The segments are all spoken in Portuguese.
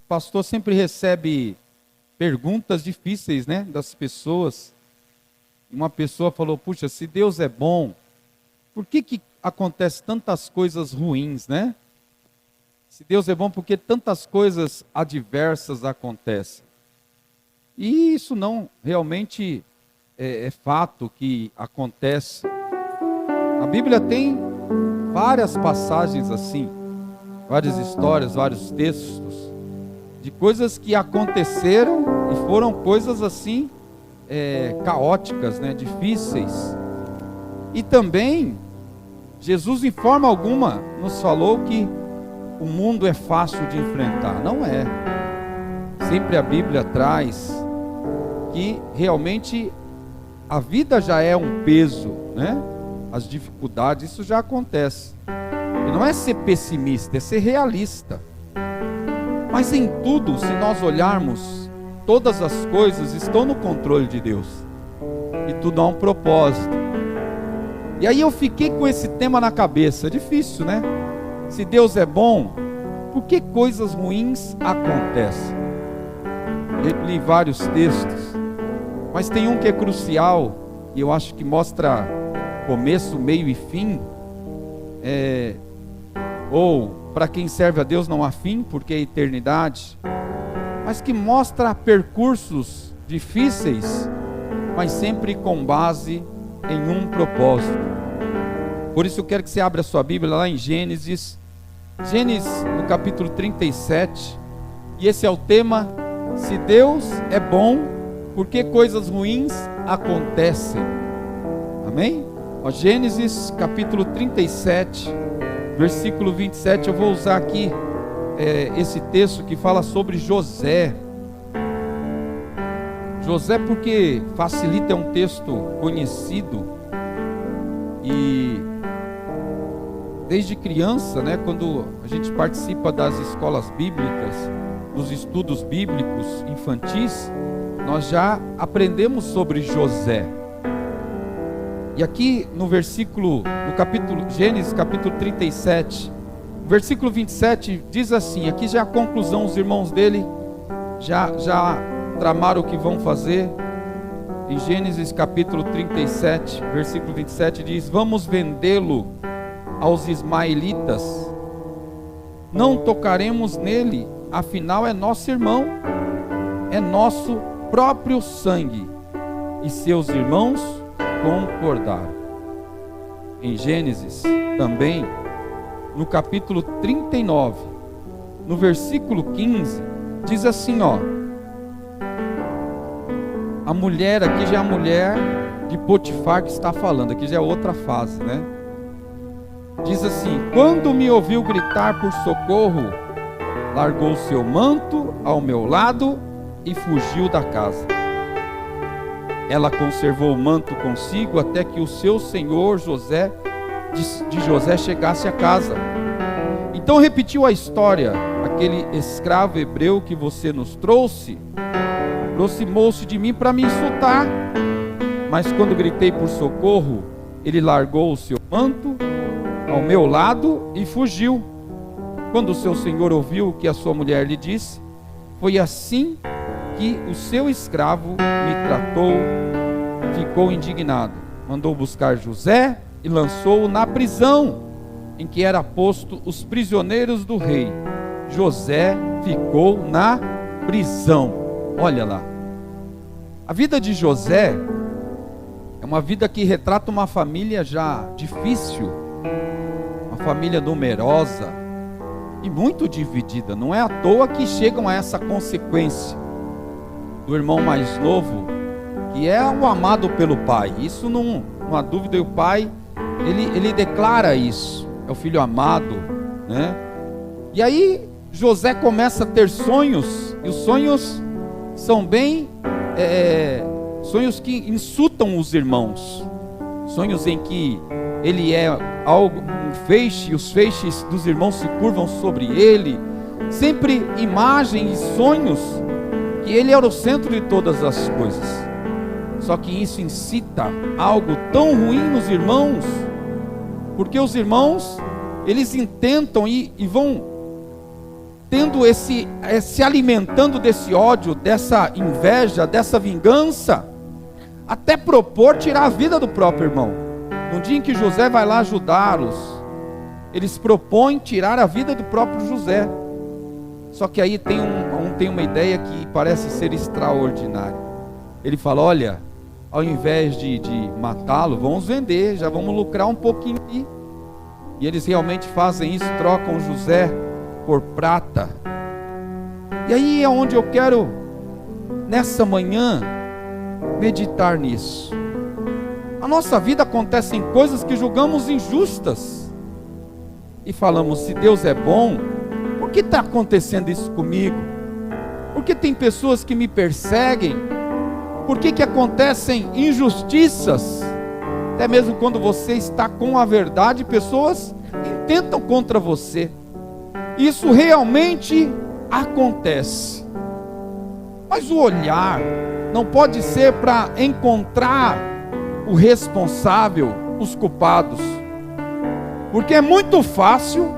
pastor sempre recebe perguntas difíceis, né, das pessoas. Uma pessoa falou: puxa, se Deus é bom, por que acontece tantas coisas ruins, né? Se Deus é bom, por que tantas coisas adversas acontecem? E isso não realmente é fato que acontece. A Bíblia tem várias passagens assim, várias histórias, vários textos de coisas que aconteceram e foram coisas assim caóticas, né, difíceis. E também Jesus, em forma alguma, nos falou que o mundo é fácil de enfrentar. Não é. Sempre a Bíblia traz que realmente a vida já é um peso, né? As dificuldades, isso já acontece. E não é ser pessimista, é ser realista. Mas em tudo, se nós olharmos, todas as coisas estão no controle de Deus. E tudo há um propósito. E aí eu fiquei com esse tema na cabeça. É difícil, né? Se Deus é bom, por que coisas ruins acontecem? Eu li vários textos, mas tem um que é crucial, e eu acho que mostra começo, meio e fim. Ou para quem serve a Deus não há fim, porque é eternidade, mas que mostra percursos difíceis, mas sempre com base em um propósito. Por isso eu quero que você abra a sua Bíblia lá em Gênesis no capítulo 37, e esse é o tema: se Deus é bom, por que coisas ruins acontecem? Amém? Gênesis capítulo 37, versículo 27, eu vou usar aqui esse texto que fala sobre José. José, porque facilita, é um texto conhecido, e desde criança, né, quando a gente participa das escolas bíblicas, dos estudos bíblicos infantis, nós já aprendemos sobre José. E aqui no Gênesis capítulo 37, versículo 27, diz assim, aqui já é a conclusão, os irmãos dele já tramaram o que vão fazer. Em Gênesis capítulo 37, versículo 27 diz: vamos vendê-lo aos ismaelitas, não tocaremos nele, afinal é nosso irmão, é nosso próprio sangue. E seus irmãos concordaram. Em Gênesis também, no capítulo 39, no versículo 15, diz assim, a mulher, aqui já é a mulher de Potifar que está falando, aqui já é outra fase, né? Diz assim: quando me ouviu gritar por socorro, largou seu manto ao meu lado e fugiu da casa. Ela conservou o manto consigo até que o seu senhor José chegasse a casa. Então repetiu a história: aquele escravo hebreu que você nos trouxe aproximou-se de mim para me insultar, mas quando gritei por socorro, ele largou o seu manto ao meu lado e fugiu. Quando o seu senhor ouviu o que a sua mulher lhe disse, foi assim que o seu escravo me tratou. Ficou indignado, mandou buscar José e lançou-o na prisão em que era posto os prisioneiros do rei. José ficou na prisão. Olha lá, a vida de José é uma vida que retrata uma família já difícil, uma família numerosa e muito dividida. Não é à toa que chegam a essa consequência do irmão mais novo, que é o amado pelo pai. Isso não há dúvida, e o pai, ele declara isso, é o filho amado, né? E aí José começa a ter sonhos, e os sonhos são bem sonhos que insultam os irmãos, sonhos em que ele é algo, um feixe, e os feixes dos irmãos se curvam sobre ele, sempre imagens e sonhos que ele era o centro de todas as coisas. Só que isso incita algo tão ruim nos irmãos, porque os irmãos, eles intentam e vão se alimentando desse ódio, dessa inveja, dessa vingança, até propor tirar a vida do próprio irmão. No dia em que José vai lá ajudá-los, eles propõem tirar a vida do próprio José. Só que aí tem uma ideia que parece ser extraordinária. Ele fala: olha, ao invés de matá-lo, vamos vender, já vamos lucrar um pouquinho aqui. E eles realmente fazem isso, trocam José por prata. E aí é onde eu quero, nessa manhã, meditar nisso. A nossa vida acontecem coisas que julgamos injustas. E falamos: se Deus é bom, por que está acontecendo isso comigo? Por que tem pessoas que me perseguem? Por que acontecem injustiças? Até mesmo quando você está com a verdade, pessoas intentam contra você. Isso realmente acontece. Mas o olhar não pode ser para encontrar o responsável, os culpados. Porque é muito fácil,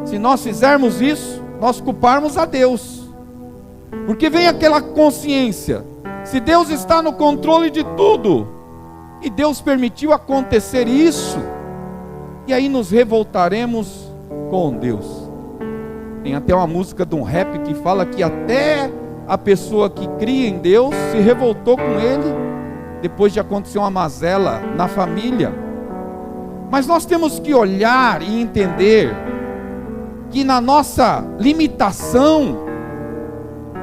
se nós fizermos isso, nós culparmos a Deus. Porque vem aquela consciência: se Deus está no controle de tudo, e Deus permitiu acontecer isso, e aí nos revoltaremos com Deus. Tem até uma música de um rap que fala que até a pessoa que cria em Deus se revoltou com Ele, depois de acontecer uma mazela na família. Mas nós temos que olhar e entender que na nossa limitação,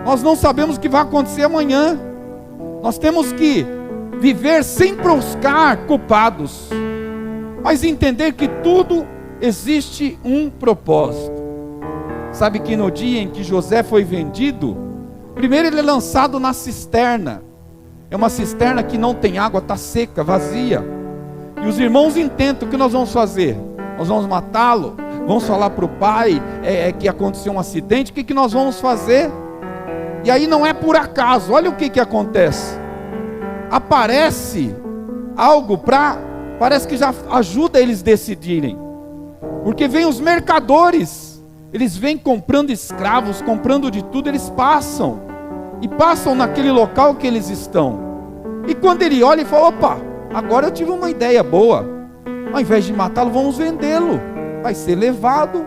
nós não sabemos o que vai acontecer amanhã. Nós temos que viver sem buscar culpados, mas entender que tudo existe um propósito. Sabe que no dia em que José foi vendido, primeiro ele é lançado na cisterna. É uma cisterna que não tem água, está seca, vazia. E os irmãos intentam: o que nós vamos fazer? Nós vamos matá-lo? Vamos falar para o pai que aconteceu um acidente? O que nós vamos fazer? E aí não é por acaso. Olha o que acontece. Aparece algo parece que já ajuda eles decidirem. Porque vem os mercadores, eles vêm comprando escravos, comprando de tudo, eles passam naquele local que eles estão. E quando ele olha e fala: opa, agora eu tive uma ideia boa. Ao invés de matá-lo, vamos vendê-lo. Vai ser levado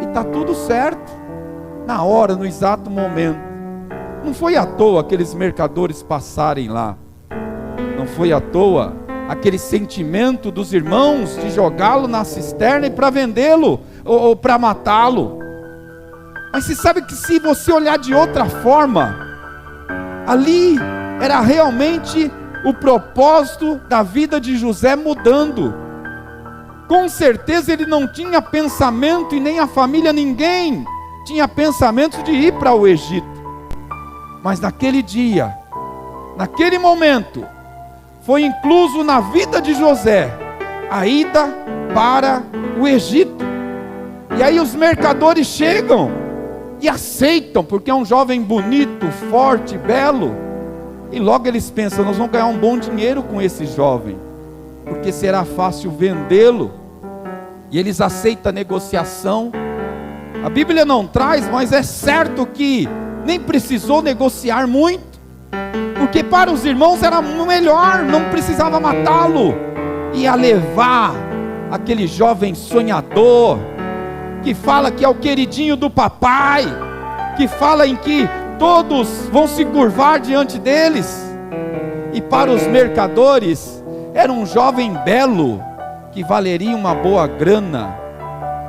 e está tudo certo. Na hora, no exato momento. Não foi à toa aqueles mercadores passarem lá. Não foi à toa aquele sentimento dos irmãos de jogá-lo na cisterna e para vendê-lo ou para matá-lo. Mas você sabe que se você olhar de outra forma, ali era realmente o propósito da vida de José mudando. Com certeza ele não tinha pensamento, e nem a família, ninguém tinha pensamento de ir para o Egito. Mas naquele dia, naquele momento, foi incluso na vida de José a ida para o Egito. E aí os mercadores chegam e aceitam, porque é um jovem bonito, forte, belo. E logo eles pensam: nós vamos ganhar um bom dinheiro com esse jovem, porque será fácil vendê-lo. E eles aceitam a negociação. A Bíblia não traz, mas é certo que nem precisou negociar muito, porque para os irmãos era melhor, não precisava matá-lo. Ia levar aquele jovem sonhador, que fala que é o queridinho do papai, que fala em que todos vão se curvar diante deles. E para os mercadores era um jovem belo, que valeria uma boa grana.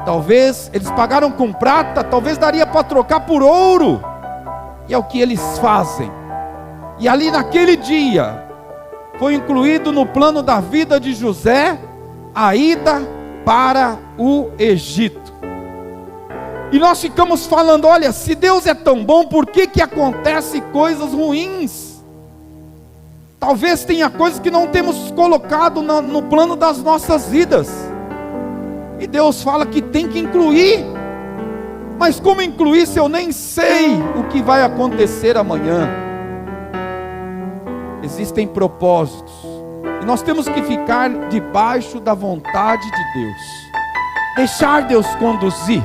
Talvez eles pagaram com prata, talvez daria para trocar por ouro. E é o que eles fazem. E ali naquele dia foi incluído no plano da vida de José a ida para o Egito. E nós ficamos falando: olha, se Deus é tão bom, por que acontecem coisas ruins? Talvez tenha coisas que não temos colocado no plano das nossas vidas. E Deus fala que tem que incluir. Mas como incluir se eu nem sei o que vai acontecer amanhã? Existem propósitos, e nós temos que ficar debaixo da vontade de Deus. Deixar Deus conduzir.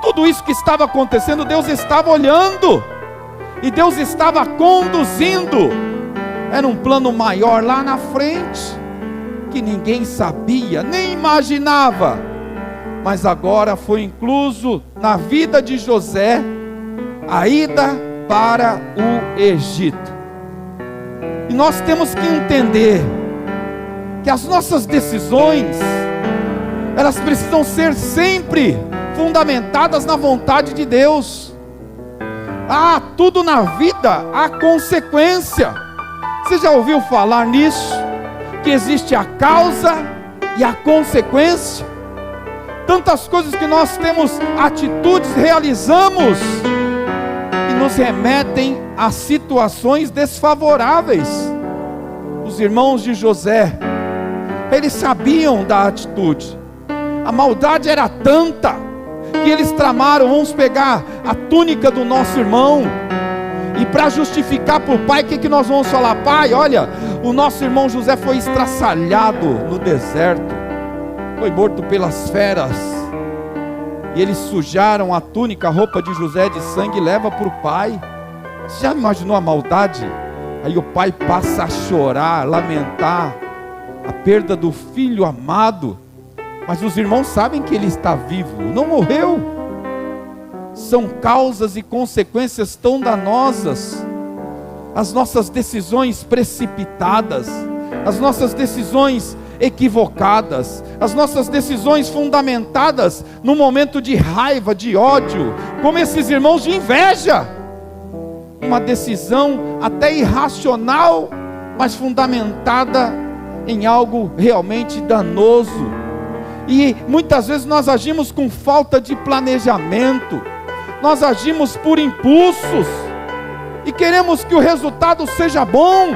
Tudo isso que estava acontecendo, Deus estava olhando, e Deus estava conduzindo. Era um plano maior lá na frente, que ninguém sabia, nem imaginava, mas agora foi incluso na vida de José, a ida para o Egito. E nós temos que entender, que as nossas decisões, elas precisam ser sempre fundamentadas na vontade de Deus. Tudo na vida há consequência. Você já ouviu falar nisso? Que existe a causa e a consequência. Tantas coisas que nós temos atitudes, realizamos, e nos remetem a situações desfavoráveis. Os irmãos de José, eles sabiam da atitude. A maldade era tanta que eles tramaram: vamos pegar a túnica do nosso irmão, e para justificar para o pai, o que nós vamos falar? Pai, olha, o nosso irmão José foi estraçalhado no deserto, foi morto pelas feras, e eles sujaram a túnica, a roupa de José de sangue, e leva para o pai. Você já imaginou a maldade? Aí o pai passa a chorar, lamentar a perda do filho amado, mas os irmãos sabem que ele está vivo, não morreu. São causas e consequências tão danosas. As nossas decisões precipitadas, as nossas decisões equivocadas, as nossas decisões fundamentadas no momento de raiva, de ódio, como esses irmãos, de inveja. Uma decisão até irracional, mas fundamentada em algo realmente danoso. E muitas vezes nós agimos com falta de planejamento, nós agimos por impulsos, e queremos que o resultado seja bom,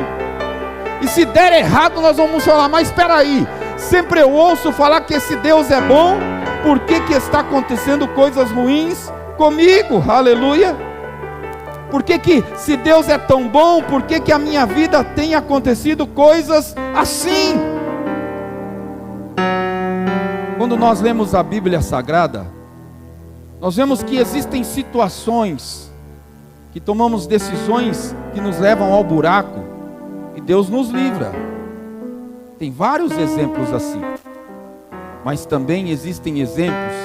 e se der errado nós vamos falar: mas espera aí, sempre eu ouço falar que esse Deus é bom, por que está acontecendo coisas ruins comigo? Aleluia! Por que se Deus é tão bom, por que a minha vida tem acontecido coisas assim? Quando nós lemos a Bíblia Sagrada, nós vemos que existem situações que tomamos decisões que nos levam ao buraco, e Deus nos livra. Tem vários exemplos assim, mas também existem exemplos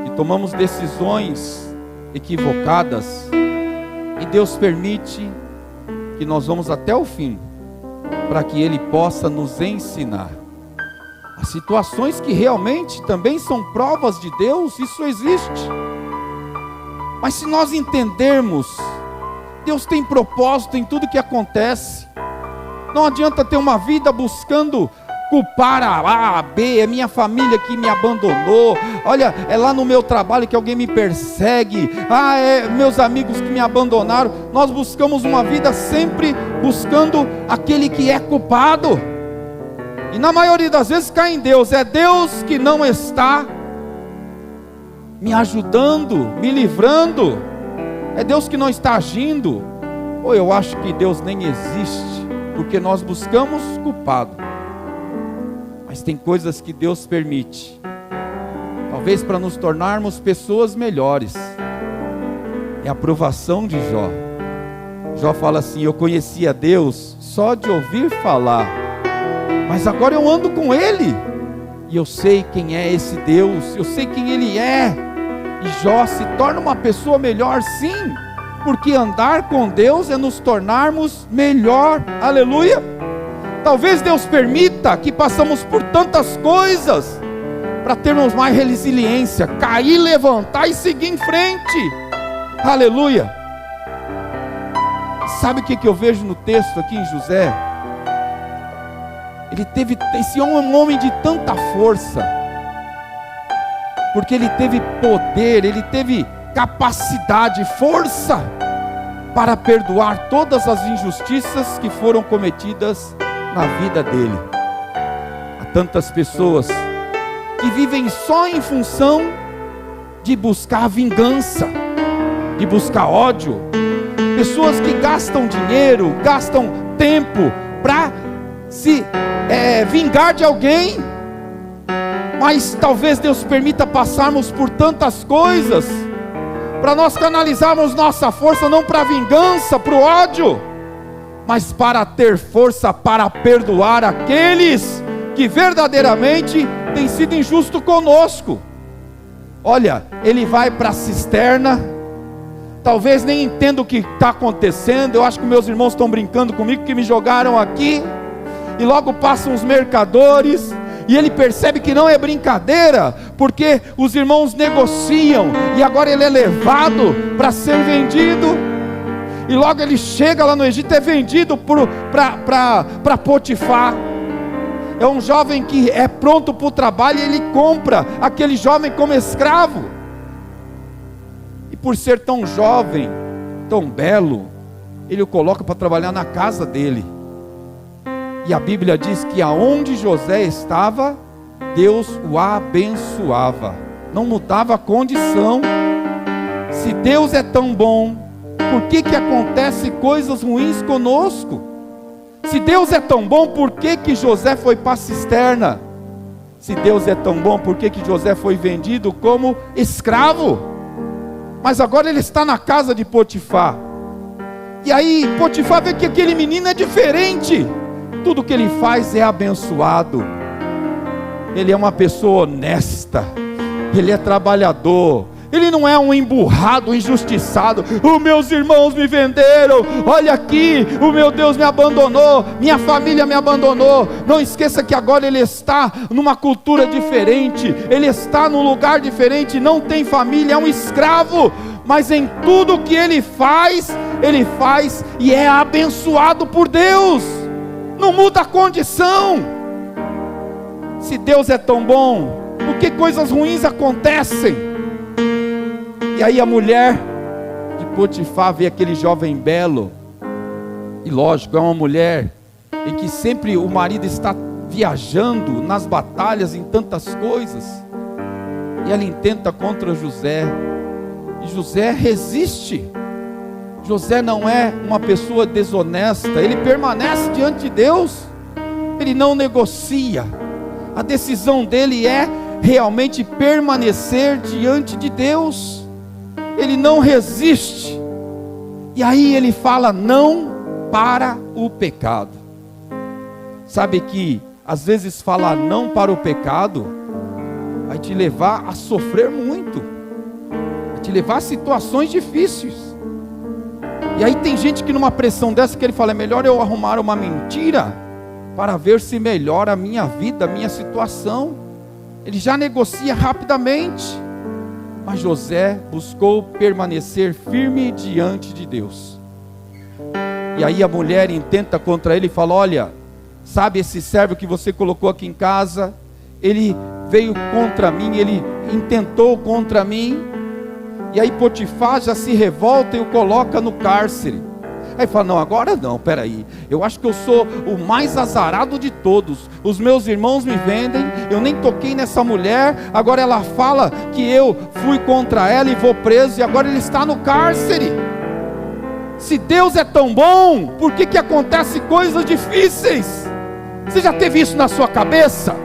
que tomamos decisões equivocadas, e Deus permite que nós vamos até o fim, para que Ele possa nos ensinar. As situações que realmente também são provas de Deus, isso existe. Mas se nós entendermos, Deus tem propósito em tudo que acontece. Não adianta ter uma vida buscando culpar a B, é minha família que me abandonou, olha, é lá no meu trabalho que alguém me persegue, é meus amigos que me abandonaram. Nós buscamos uma vida sempre buscando aquele que é culpado, e na maioria das vezes cai em Deus. É Deus que não está me ajudando, me livrando, é Deus que não está agindo, ou eu acho que Deus nem existe, porque nós buscamos culpado. Mas tem coisas que Deus permite, talvez para nos tornarmos pessoas melhores. É a provação de Jó. Jó fala assim: eu conhecia Deus só de ouvir falar, mas agora eu ando com Ele, e eu sei quem é esse Deus, eu sei quem Ele é. E Jó se torna uma pessoa melhor, sim, porque andar com Deus é nos tornarmos melhor. Aleluia! Talvez Deus permita que passamos por tantas coisas, para termos mais resiliência, cair, levantar e seguir em frente. Aleluia! Sabe o que eu vejo no texto aqui em José? Esse homem é um homem de tanta força, porque ele teve poder, ele teve capacidade, força, para perdoar todas as injustiças que foram cometidas na vida dele. Há tantas pessoas que vivem só em função de buscar vingança, de buscar ódio, pessoas que gastam dinheiro, gastam tempo para se vingar de alguém, Mas talvez Deus permita passarmos por tantas coisas, para nós canalizarmos nossa força não para a vingança, para o ódio, mas para ter força para perdoar aqueles que verdadeiramente têm sido injustos conosco. Olha, ele vai para a cisterna, talvez nem entenda o que está acontecendo. Eu acho que meus irmãos estão brincando comigo, que me jogaram aqui, e logo passam os mercadores, e ele percebe que não é brincadeira, porque os irmãos negociam, e agora ele é levado para ser vendido, e logo ele chega lá no Egito, é vendido para Potifar. É um jovem que é pronto para o trabalho, e ele compra aquele jovem como escravo, e por ser tão jovem, tão belo, ele o coloca para trabalhar na casa dele. E a Bíblia diz que aonde José estava, Deus o abençoava, não mudava a condição. Se Deus é tão bom, por que acontecem coisas ruins conosco? Se Deus é tão bom, por que José foi para a cisterna? Se Deus é tão bom, por que José foi vendido como escravo? Mas agora ele está na casa de Potifar, e aí Potifar vê que aquele menino é diferente. Tudo que ele faz é abençoado. Ele é uma pessoa honesta, ele é trabalhador, ele não é um emburrado, injustiçado. Os meus irmãos me venderam, olha aqui, o meu Deus me abandonou, minha família me abandonou. Não esqueça que agora ele está numa cultura diferente, ele está num lugar diferente, não tem família, é um escravo, mas em tudo que ele faz e é abençoado por Deus. Não muda a condição. Se Deus é tão bom, por que coisas ruins acontecem? E aí a mulher de Potifar vê aquele jovem belo, e lógico, é uma mulher em que sempre o marido está viajando nas batalhas, em tantas coisas, e ela intenta contra José, e José resiste. José não é uma pessoa desonesta, ele permanece diante de Deus, ele não negocia, a decisão dele é realmente permanecer diante de Deus, ele não resiste, e aí ele fala não para o pecado. Sabe que às vezes falar não para o pecado vai te levar a sofrer muito, vai te levar a situações difíceis. E aí tem gente que numa pressão dessa que ele fala, é melhor eu arrumar uma mentira para ver se melhora a minha vida, a minha situação. Ele já negocia rapidamente. Mas José buscou permanecer firme diante de Deus. E aí a mulher intenta contra ele e fala, olha, sabe esse servo que você colocou aqui em casa? Ele veio contra mim, ele intentou contra mim. E aí Potifar já se revolta e o coloca no cárcere. Aí fala, não, agora não, peraí, eu acho que eu sou o mais azarado de todos, os meus irmãos me vendem, eu nem toquei nessa mulher, agora ela fala que eu fui contra ela e vou preso, e agora ele está no cárcere. Se Deus é tão bom, por que acontecem coisas difíceis? Você já teve isso na sua cabeça?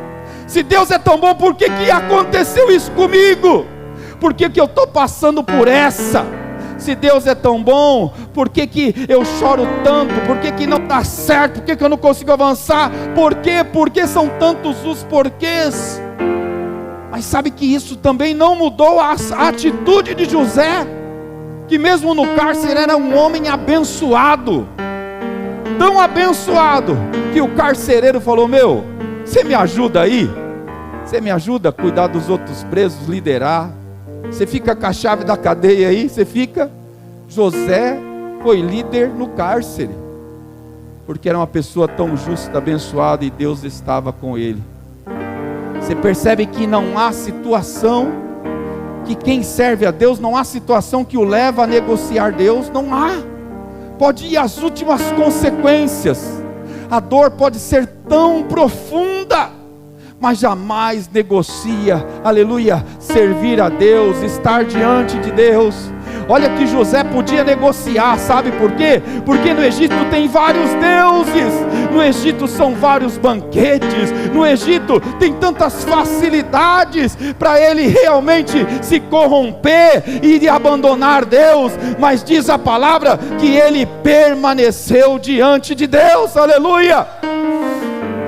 Se Deus é tão bom, por que aconteceu isso comigo? Por que eu estou passando por essa? Se Deus é tão bom, por que eu choro tanto? Por que não dá certo? Por que eu não consigo avançar? Por quê? Porque são tantos os porquês. Mas sabe que isso também não mudou a atitude de José, que mesmo no cárcere era um homem abençoado, tão abençoado, que o carcereiro falou, meu, você me ajuda aí? Você me ajuda a cuidar dos outros presos, liderar? Você fica com a chave da cadeia aí? Você fica? José foi líder no cárcere, porque era uma pessoa tão justa, abençoada, e Deus estava com ele. Você percebe que não há situação, que quem serve a Deus, não há situação que o leva a negociar Deus, não há. Pode ir às últimas consequências, a dor pode ser tão profunda, mas jamais negocia, aleluia, servir a Deus, estar diante de Deus. Olha que José podia negociar, sabe por quê? Porque no Egito tem vários deuses, no Egito são vários banquetes, no Egito tem tantas facilidades para ele realmente se corromper e abandonar Deus, mas diz a palavra que ele permaneceu diante de Deus, aleluia.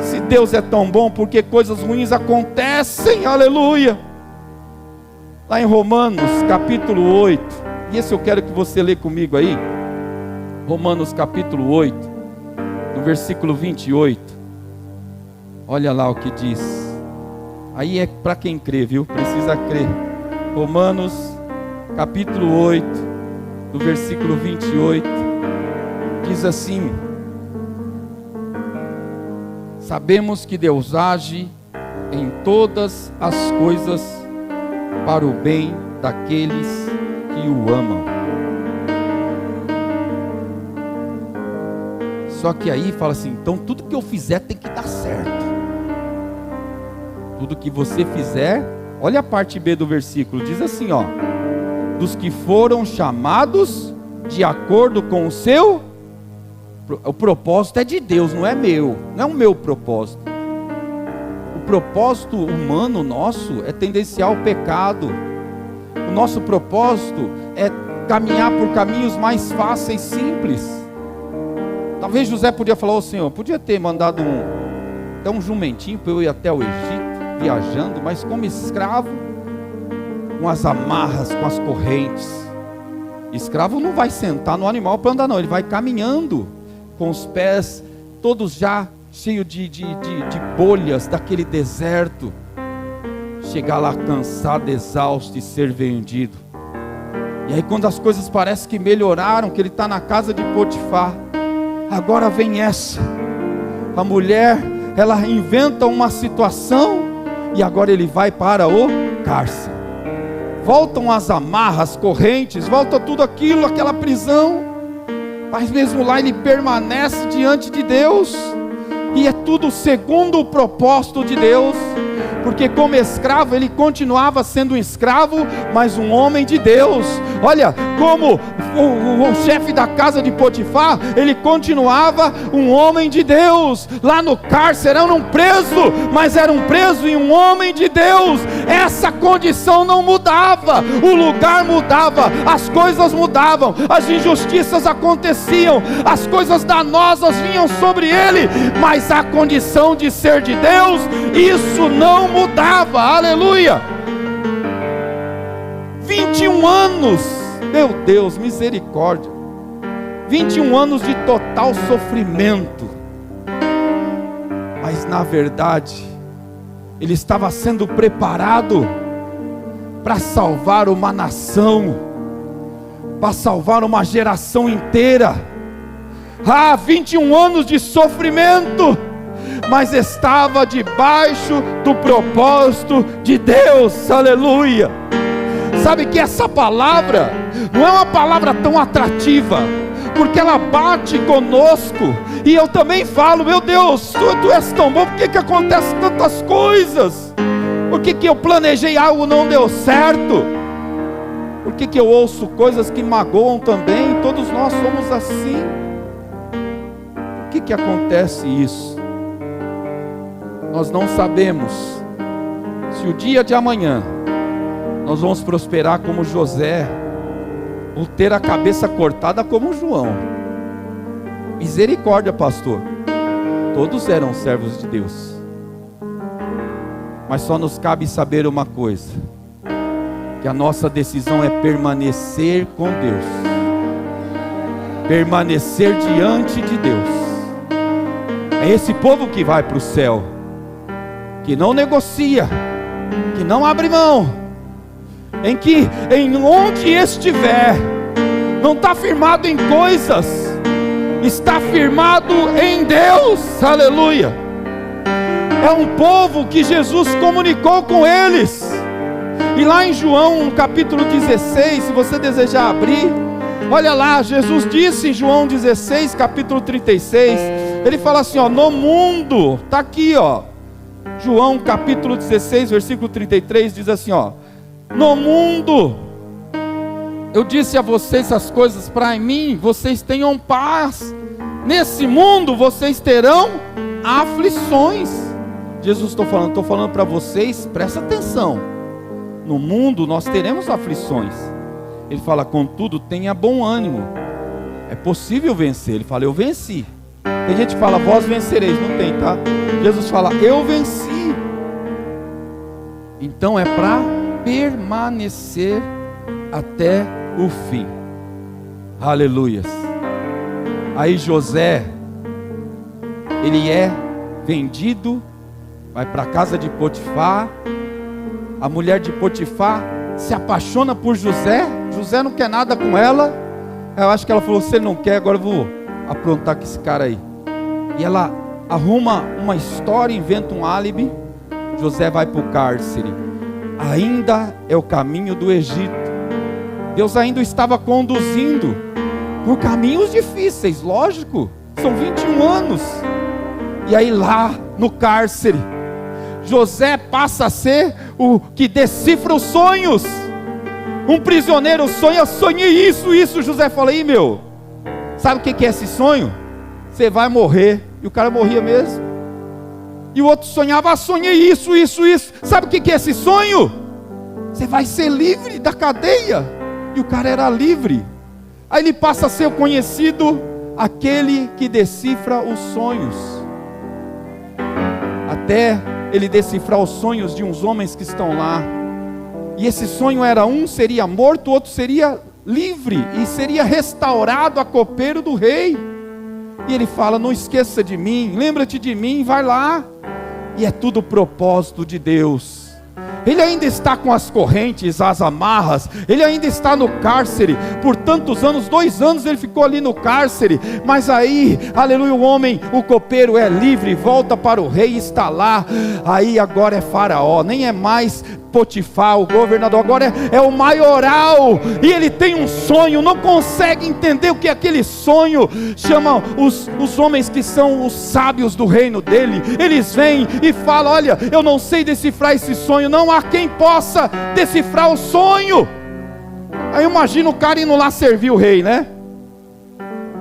Se Deus é tão bom, porque coisas ruins acontecem, aleluia. Lá em Romanos capítulo 8, e esse eu quero que você lê comigo aí, Romanos capítulo 8, no versículo 28, olha lá o que diz, aí é para quem crê, viu? Precisa crer. Romanos capítulo 8, no versículo 28, diz assim: sabemos que Deus age em todas as coisas para o bem daqueles que o amam. Só que aí fala assim, então tudo que eu fizer tem que dar certo. Tudo que você fizer, olha a parte B do versículo, diz assim, ó: dos que foram chamados de acordo com o seu, o propósito é de Deus, não é meu, não é o meu propósito. O propósito humano nosso é tendenciar ao pecado. O nosso propósito é caminhar por caminhos mais fáceis, simples. Talvez José podia falar, ô Senhor, podia ter mandado até um jumentinho para eu ir até o Egito, viajando, mas como escravo, com as amarras, com as correntes. Escravo não vai sentar no animal para andar não, ele vai caminhando, com os pés todos já cheio de bolhas daquele deserto, chegar lá cansado, exausto e ser vendido. E aí quando as coisas parecem que melhoraram, que ele está na casa de Potifar, agora vem essa, a mulher, ela inventa uma situação, e agora ele vai para o cárcere. Voltam as amarras, as correntes, volta tudo aquilo, aquela prisão, mas mesmo lá ele permanece diante de Deus, e é tudo segundo o propósito de Deus, porque como escravo ele continuava sendo um escravo, mas um homem de Deus. Olha, como o chefe da casa de Potifar, ele continuava um homem de Deus. Lá no cárcere era um preso, mas era um preso e um homem de Deus. Essa condição não mudava, o lugar mudava, as coisas mudavam, as injustiças aconteciam, as coisas danosas vinham sobre ele, mas a condição de ser de Deus, isso não mudava, aleluia. 21 anos, meu Deus, misericórdia, 21 anos de total sofrimento, mas na verdade, ele estava sendo preparado para salvar uma nação, para salvar uma geração inteira. 21 anos de sofrimento, mas estava debaixo do propósito de Deus, aleluia. Sabe que essa palavra não é uma palavra tão atrativa, porque ela bate conosco, e eu também falo, meu Deus, tu és tão bom, por que acontece tantas coisas? Por que eu planejei algo e não deu certo? Por que eu ouço coisas que magoam também? Todos nós somos assim. Por que acontece isso? Nós não sabemos se o dia de amanhã nós vamos prosperar como José, ou ter a cabeça cortada como João. Misericórdia, pastor. Todos eram servos de Deus, mas só nos cabe saber uma coisa, que a nossa decisão é permanecer com Deus, permanecer diante de Deus. É esse povo que vai para o céu, que não negocia, que não abre mão, em onde estiver, não está firmado em coisas, está firmado em Deus, aleluia. É um povo que Jesus comunicou com eles, e lá em João capítulo 16, se você desejar abrir, olha lá, Jesus disse em João 16, capítulo 36, ele fala assim, ó, no mundo, está aqui, ó, João capítulo 16, versículo 33, diz assim, ó, no mundo Eu disse a vocês as coisas para mim, vocês tenham paz. Nesse mundo vocês terão aflições. Jesus, estou falando para vocês, presta atenção. No mundo nós teremos aflições. Ele fala, contudo, tenha bom ânimo. É possível vencer. Ele fala, eu venci. Tem gente que fala, vós vencereis. Não tem, tá? Jesus fala, eu venci. Então é para permanecer até o fim. Aleluias. Aí José, ele é vendido, vai para a casa de Potifar. A mulher de Potifar se apaixona por José. José não quer nada com ela. Eu acho que ela falou, você não quer, agora eu vou aprontar com esse cara aí. E ela arruma uma história, inventa um álibi. José vai para o cárcere. Ainda é o caminho do Egito. Deus ainda o estava conduzindo por caminhos difíceis, lógico. São 21 anos. E aí lá no cárcere, José passa a ser o que decifra os sonhos. Um prisioneiro sonha, sonhei isso. José fala, aí meu, sabe o que é esse sonho? Você vai morrer. E o cara morria mesmo. E o outro sonhava, sonhei isso. Sabe o que é esse sonho? Você vai ser livre da cadeia. E o cara era livre. Aí ele passa a ser o conhecido, aquele que decifra os sonhos. Até ele decifrar os sonhos de uns homens que estão lá. E esse sonho era, um seria morto, o outro seria livre e seria restaurado a copeiro do rei. E ele fala, não esqueça de mim, lembra-te de mim, vai lá. E é tudo propósito de Deus. Ele ainda está com as correntes, as amarras, ele ainda está no cárcere, por tantos anos, 2 anos ele ficou ali no cárcere, mas aí, aleluia, o homem, o copeiro é livre, volta para o rei, está lá, aí agora é Faraó, nem é mais Potifar, o governador, agora é o maioral, e ele tem um sonho, não consegue entender o que é aquele sonho. Chama os homens que são os sábios do reino dele, eles vêm e falam, olha, eu não sei decifrar esse sonho, não há quem possa decifrar o sonho. Aí imagina o cara indo lá servir o rei, né?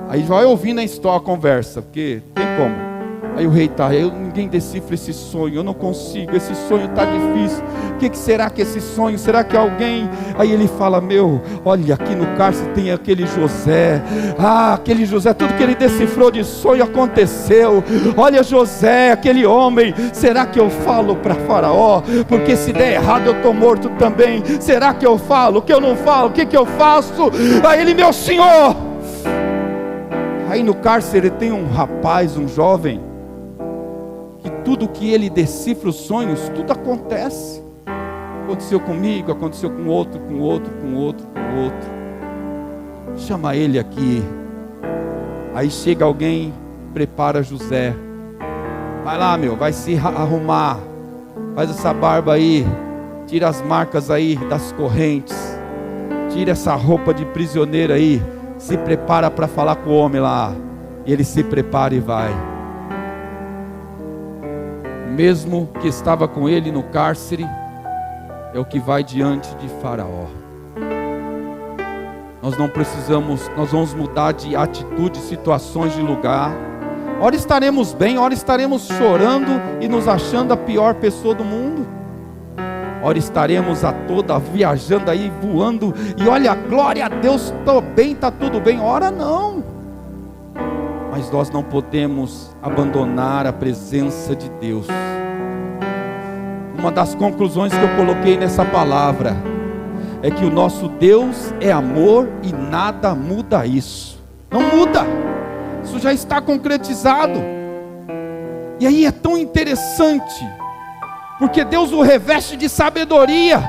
Aí vai ouvindo a história, a conversa, porque tem como. Aí o rei está, ninguém decifra esse sonho, eu não consigo, esse sonho está difícil. O que será que esse sonho? Será que alguém? Aí ele fala, olha, aqui no cárcere tem aquele José. Aquele José, tudo que ele decifrou de sonho aconteceu. Olha José, aquele homem. Será que eu falo para Faraó? Porque se der errado eu estou morto também. Será que eu falo? O que eu não falo? O que eu faço? Aí ele, meu senhor. Aí no cárcere tem um rapaz, um jovem, que tudo que ele decifra os sonhos, tudo acontece. Aconteceu comigo, aconteceu com outro. Chama ele aqui. Aí chega alguém, prepara José. Vai lá, vai se arrumar. Faz essa barba aí. Tira as marcas aí das correntes. Tira essa roupa de prisioneiro aí. Se prepara para falar com o homem lá. E ele se prepara e vai. Mesmo que estava com ele no cárcere, é o que vai diante de Faraó. Nós não precisamos, nós vamos mudar de atitude, situações, de lugar. Ora estaremos bem, ora estaremos chorando e nos achando a pior pessoa do mundo. Ora estaremos a toda viajando aí, voando, e olha, glória a Deus, estou bem, está tudo bem. Ora não. Mas nós não podemos abandonar a presença de Deus. Uma das conclusões que eu coloquei nessa palavra é que o nosso Deus é amor e nada muda isso. Não muda. Isso já está concretizado. E aí é tão interessante, porque Deus o reveste de sabedoria.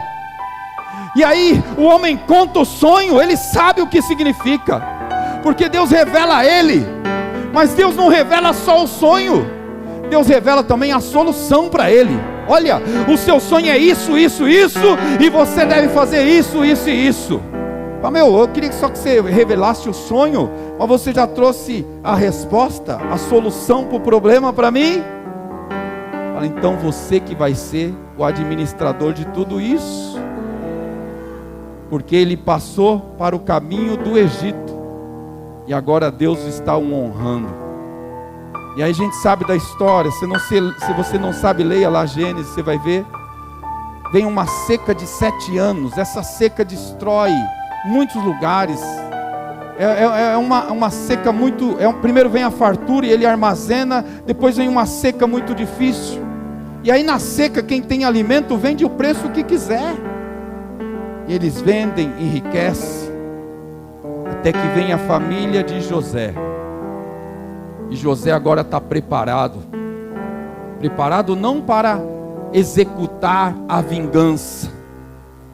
E aí o homem conta o sonho, ele sabe o que significa, porque Deus revela a ele. Mas Deus não revela só o sonho, Deus revela também a solução para ele. Olha, o seu sonho é isso, e você deve fazer isso e isso. Eu queria só que você revelasse o sonho, mas você já trouxe a resposta, a solução para o problema para mim? Então você que vai ser o administrador de tudo isso. porque ele passou para o caminho do Egito, e agora Deus está o honrando. E aí a gente sabe da história. Se você não sabe, leia lá Gênesis, você vai ver. Vem uma seca de 7 anos, essa seca destrói muitos lugares. É uma seca muito... primeiro vem a fartura e ele armazena, depois vem uma seca muito difícil. E aí na seca, quem tem alimento vende o preço que quiser. E eles vendem, enriquecem, até que vem a família de José. E José agora está preparado não para executar a vingança,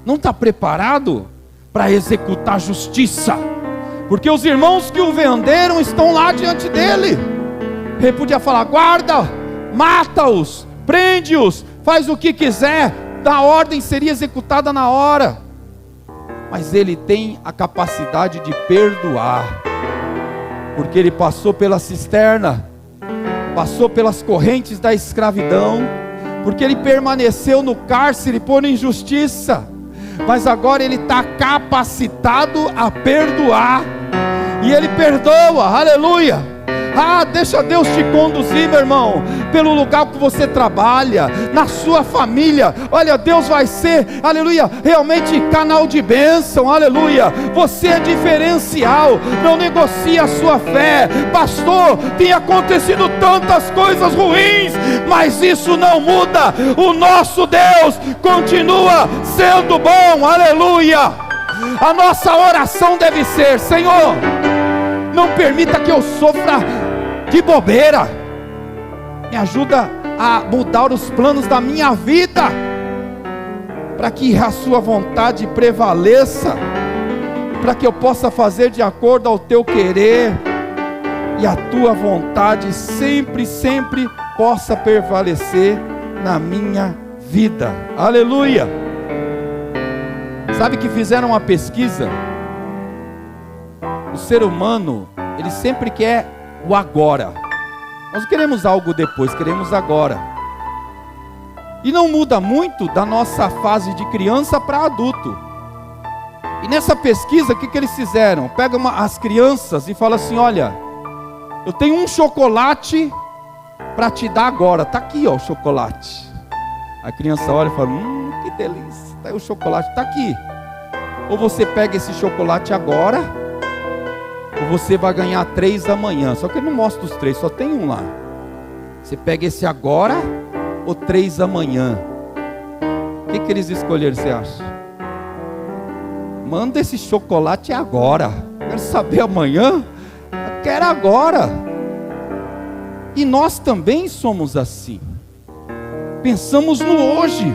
não está preparado para executar justiça, porque os irmãos que o venderam estão lá diante dele. Ele podia falar: guarda, mata-os, prende-os, faz o que quiser, a ordem seria executada na hora. Mas ele tem a capacidade de perdoar, porque ele passou pela cisterna, passou pelas correntes da escravidão, porque ele permaneceu no cárcere por injustiça, mas agora ele está capacitado a perdoar, e ele perdoa, aleluia. Deixa Deus te conduzir, meu irmão, pelo lugar que você trabalha, na sua família. Olha, Deus vai ser, aleluia, realmente canal de bênção, aleluia. Você é diferencial, não negocie a sua fé. Pastor, tem acontecido tantas coisas ruins, mas isso não muda. O nosso Deus continua sendo bom, aleluia. A nossa oração deve ser: Senhor, não permita que eu sofra de bobeira, me ajuda a mudar os planos da minha vida, para que a sua vontade prevaleça, para que eu possa fazer de acordo ao teu querer, e a tua vontade sempre, sempre possa prevalecer na minha vida, aleluia. Sabe que fizeram uma pesquisa? O ser humano, ele sempre quer o agora. Nós não queremos algo depois, queremos agora. E não muda muito da nossa fase de criança para adulto. E nessa pesquisa, o que eles fizeram? Pega as crianças e fala assim: olha, eu tenho um chocolate para te dar agora. Está aqui, ó, o chocolate. A criança olha e fala: que delícia, está aí o chocolate, está aqui. Ou você pega esse chocolate agora, ou você vai ganhar 3 amanhã. Só que ele não mostra os 3, só tem um lá. Você pega esse agora ou 3 amanhã. O que eles escolheram, você acha? Manda esse chocolate agora. Quero saber amanhã. Eu quero agora. E nós também somos assim. Pensamos no hoje.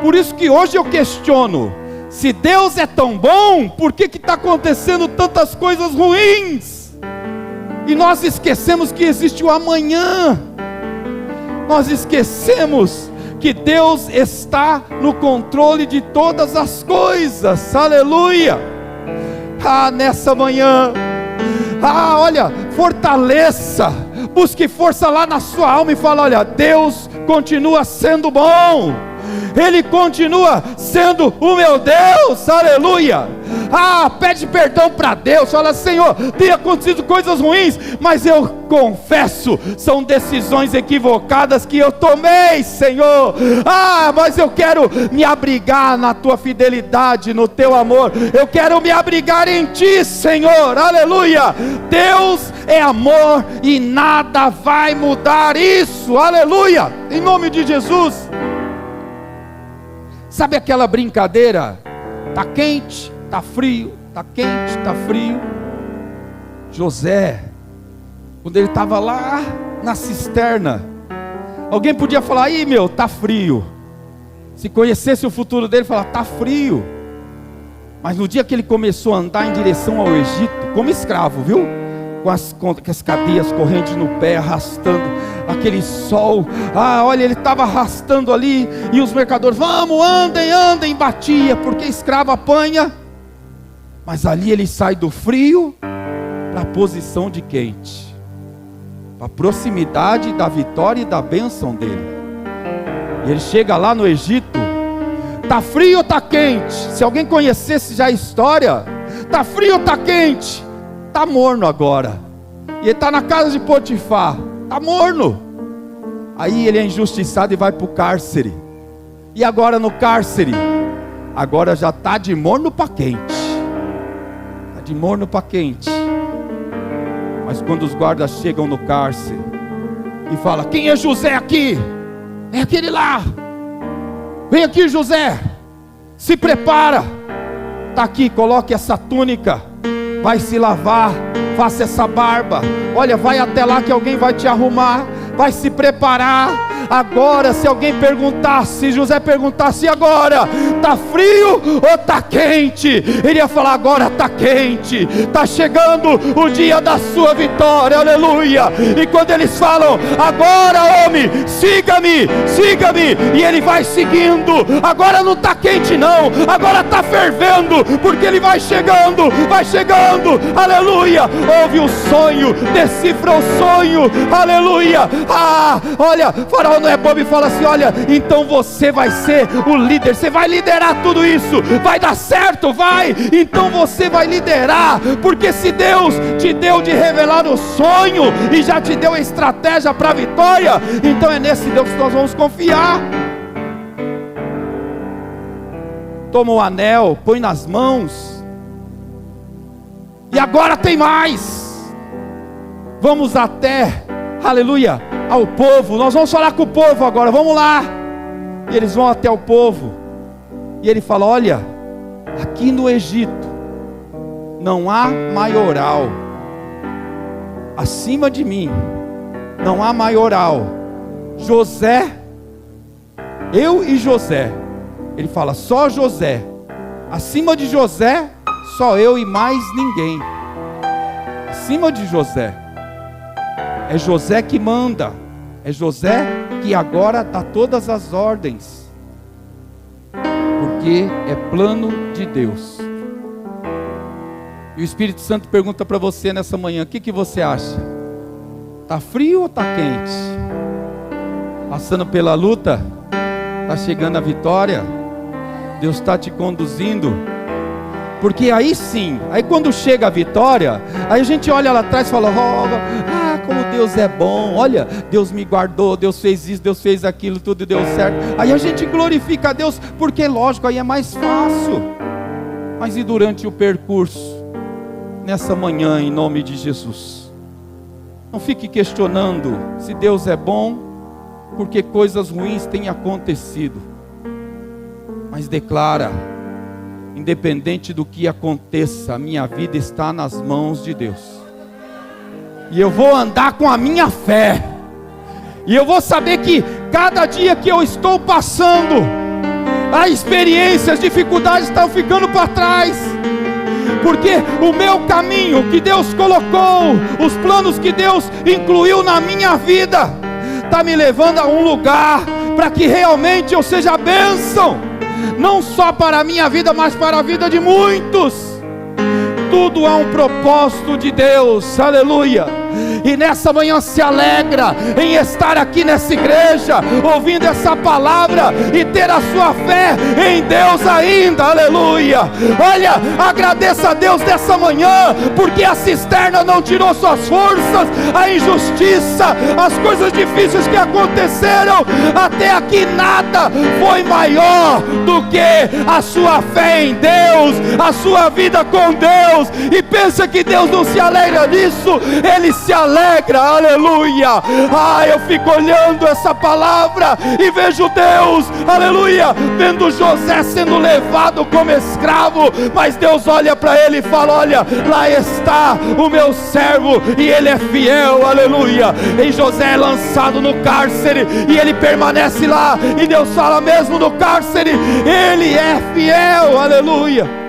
Por isso que hoje eu questiono: se Deus é tão bom, por que está acontecendo tantas coisas ruins? E nós esquecemos que existe o amanhã. Nós esquecemos que Deus está no controle de todas as coisas, aleluia. Nessa manhã, olha, fortaleça, busque força lá na sua alma e fala: olha, Deus continua sendo bom, Ele continua sendo o meu Deus, aleluia. Pede perdão para Deus, fala: Senhor, tem acontecido coisas ruins, mas eu confesso, são decisões equivocadas que eu tomei, Senhor. Mas eu quero me abrigar na tua fidelidade, no teu amor, eu quero me abrigar em ti, Senhor, aleluia. Deus é amor e nada vai mudar isso, aleluia, em nome de Jesus. Sabe aquela brincadeira? Está quente, está frio, está quente, está frio. José, quando ele estava lá na cisterna, alguém podia falar: aí meu, está frio. Se conhecesse o futuro dele, falar: está frio. Mas no dia que ele começou a andar em direção ao Egito, como escravo, viu? Com as cadeias correntes no pé, arrastando aquele sol. Olha, ele estava arrastando ali, e os mercadores: vamos, andem, batia, porque escravo apanha. Mas ali ele sai do frio para a posição de quente, para a proximidade da vitória e da bênção dele. E ele chega lá no Egito, Está frio ou está quente? Se alguém conhecesse já a história, está frio ou está quente? Está morno agora. E ele está na casa de Potifar, está morno. Aí ele é injustiçado e vai para o cárcere. E agora no cárcere, agora já está de morno para quente. Está de morno para quente. Mas quando os guardas chegam no cárcere e falam: quem é José aqui? É aquele lá. Vem aqui, José. Se prepara. Está aqui, coloque essa túnica. Vai se lavar. Faça essa barba. Olha, vai até lá que alguém vai te arrumar. Vai se preparar. Agora, se alguém perguntasse, se José perguntasse: agora, está frio ou está quente? Ele ia falar: agora está quente. Está chegando o dia da sua vitória, aleluia. E quando eles falam: agora, homem, siga-me, siga-me, e ele vai seguindo. Agora não está quente não, agora está fervendo, porque ele vai chegando, aleluia. Ouve o sonho, decifra o sonho, aleluia. Olha, Faraó não é bobo e fala assim: olha, então você vai ser o líder, você vai liderar tudo isso, vai dar certo, vai, então você vai liderar, porque se Deus te deu de revelar o sonho, e já te deu a estratégia para a vitória, então é nesse Deus que nós vamos confiar. Toma o anel, põe nas mãos, e agora tem mais, vamos até, aleluia, ao povo, nós vamos falar com o povo agora, vamos lá. E eles vão até o povo, e ele fala: olha, aqui no Egito não há maioral, acima de mim não há maioral, José, eu e José. Ele fala: só José, acima de José, só eu e mais ninguém. Acima de José, é José que manda, é José que agora dá todas as ordens, porque é plano de Deus. E o Espírito Santo pergunta para você nessa manhã: o que você acha? Está frio ou está quente? Passando pela luta? Está chegando a vitória? Deus está te conduzindo? Porque aí sim, aí quando chega a vitória, aí a gente olha lá atrás e fala: como Deus é bom, olha, Deus me guardou, Deus fez isso, Deus fez aquilo, tudo deu certo. Aí a gente glorifica a Deus, porque lógico, aí é mais fácil. Mas e durante o percurso, nessa manhã, em nome de Jesus, não fique questionando se Deus é bom, porque coisas ruins têm acontecido, mas declara: independente do que aconteça, a minha vida está nas mãos de Deus, e eu vou andar com a minha fé, e eu vou saber que cada dia que eu estou passando, as experiências, as dificuldades estão ficando para trás, porque o meu caminho que Deus colocou, os planos que Deus incluiu na minha vida, está me levando a um lugar para que realmente eu seja bênção, não só para a minha vida, mas para a vida de muitos. Tudo há um propósito de Deus, aleluia. E nessa manhã se alegra em estar aqui nessa igreja, ouvindo essa palavra e ter a sua fé em Deus ainda, aleluia. Olha, agradeça a Deus nessa manhã, porque a cisterna não tirou suas forças, a injustiça, as coisas difíceis que aconteceram, até aqui nada foi maior do que a sua fé em Deus, a sua vida com Deus. E pensa que Deus não se alegra nisso? Ele se alegra, aleluia. Eu fico olhando essa palavra e vejo Deus, aleluia, vendo José sendo levado como escravo, mas Deus olha para ele e fala: olha, lá está o meu servo e ele é fiel, aleluia. E José é lançado no cárcere e ele permanece lá, e Deus fala: mesmo no cárcere ele é fiel, aleluia.